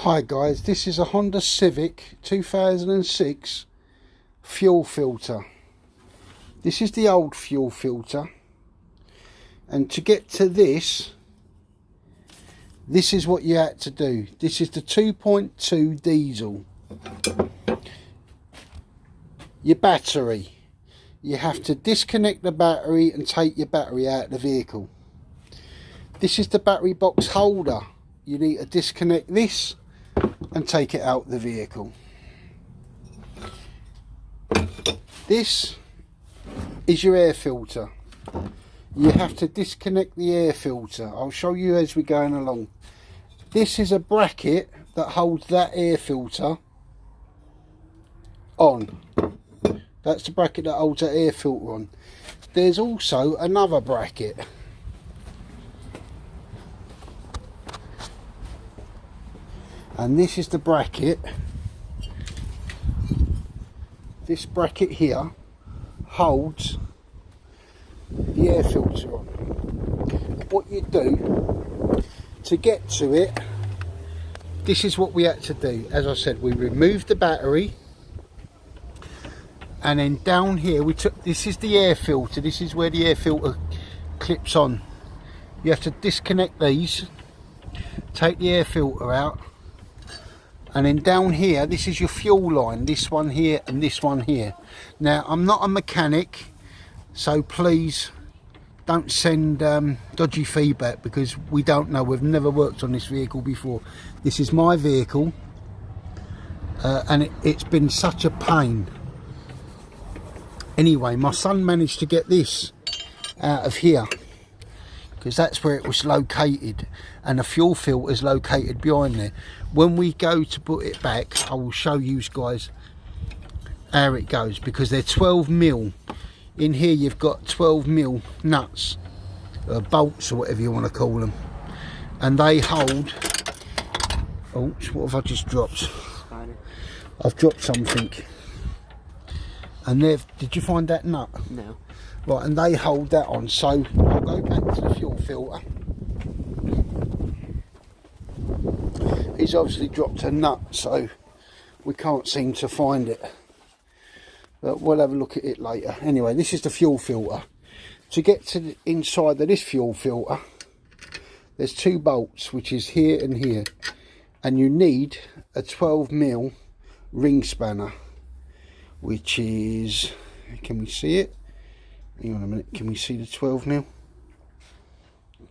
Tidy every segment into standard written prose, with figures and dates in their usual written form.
Hi guys, this is a Honda Civic 2006 fuel filter. This is the old fuel filter, and to get to this is what you had to do. This is the 2.2 diesel. Your battery, you have to disconnect the battery and take your battery out of the vehicle. This is the battery box holder. You need to disconnect this and take it out of the vehicle. This is your air filter. You have to disconnect the air filter. I'll show you as we're going along. This is a bracket that holds that air filter on. That's the bracket that holds that air filter on. There's also another bracket. And this is the bracket. This bracket here holds the air filter on. What you do to get to it, this is what we had to do. As I said, we removed the battery, and then down here we took, this is the air filter, this is where the air filter clips on. You have to disconnect these, take the air filter out, and then down here, this is your fuel line, this one here and this one here. Now, I'm not a mechanic, so please don't send dodgy feedback, because we don't know. We've never worked on this vehicle before. This is my vehicle, and it's been such a pain. Anyway, my son managed to get this out of here, because that's where it was located, and the fuel filter is located behind there. When we go to put it back, I will show you guys how it goes, because they're 12mm. In here you've got 12mm nuts, bolts, or whatever you want to call them, and they hold, oh, what have I just dropped? I've dropped something. And did you find that nut? No. Right, and they hold that on. So I'll go back to the fuel filter. He's obviously dropped a nut, so we can't seem to find it. But we'll have a look at it later. Anyway, this is the fuel filter. To get to the inside of this fuel filter, there's two bolts, which is here and here. And you need a 12mm ring spanner, which is, can we see it? Hang on a minute, can we see the 12mm?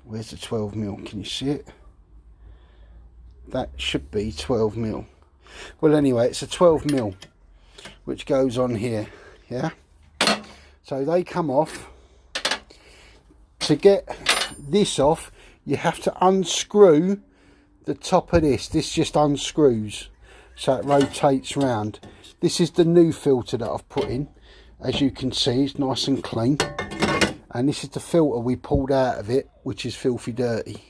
Where's the 12mm? Can you see it? That should be 12mm. Well, anyway, it's a 12mm which goes on here, yeah? So they come off. To get this off, you have to unscrew the top of this. This just unscrews, so it rotates round. This is the new filter that I've put in. As you can see, it's nice and clean. And this is the filter we pulled out of it, which is filthy dirty.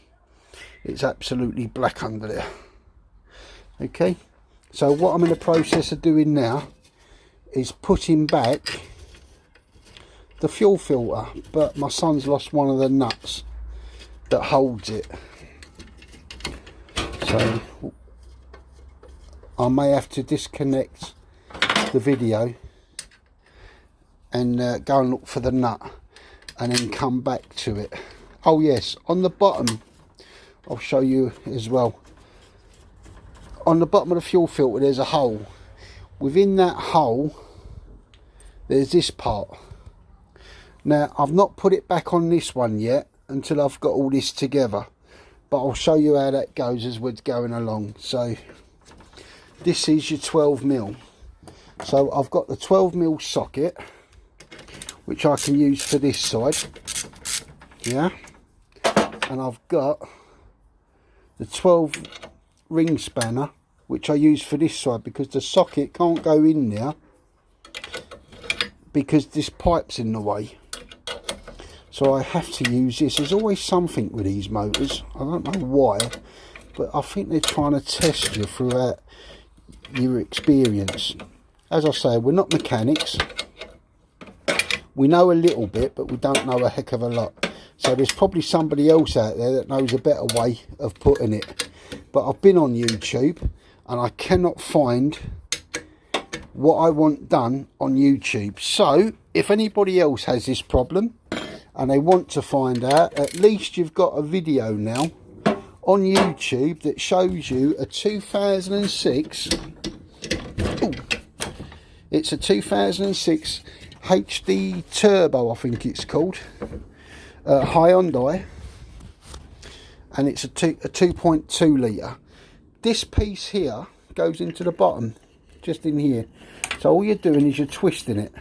It's absolutely black under there. Okay, so what I'm in the process of doing now is putting back the fuel filter, but my son's lost one of the nuts that holds it. So I may have to disconnect the video and go and look for the nut and then come back to it. Oh yes, on the bottom, I'll show you as well. On the bottom of the fuel filter there's a hole. Within that hole there's this part. Now I've not put it back on this one yet until I've got all this together, but I'll show you how that goes as we're going along. So this is your 12mm. So I've got the 12mm socket, which I can use for this side, yeah, and I've got the 12 ring spanner, which I use for this side, because the socket can't go in there because this pipe's in the way. So I have to use this. There's always something with these motors. I don't know why, but I think they're trying to test you throughout your experience. As I say, we're not mechanics. We know a little bit, but we don't know a heck of a lot. So there's probably somebody else out there that knows a better way of putting it. But I've been on YouTube and I cannot find what I want done on YouTube. So if anybody else has this problem and they want to find out, at least you've got a video now on YouTube that shows you a 2006, it's a 2006 HD Turbo, I think it's called, Hyundai, and it's a 2.2 litre. This piece here goes into the bottom, just in here. So all you're doing is you're twisting it.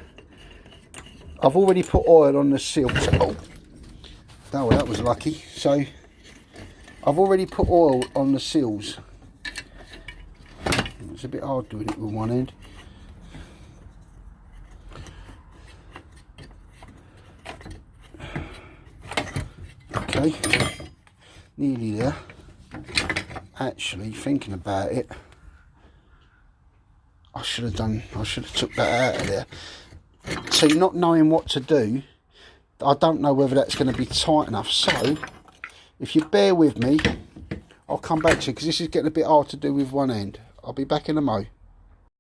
I've already put oil on the seals. Oh, well, that was lucky. So I've already put oil on the seals. It's a bit hard doing it with one end. Okay, nearly there. Actually, thinking about it, I should have took that out of there. See, not knowing what to do, I don't know whether that's going to be tight enough. So if you bear with me, I'll come back to you, because this is getting a bit hard to do with one end. I'll be back in a mo.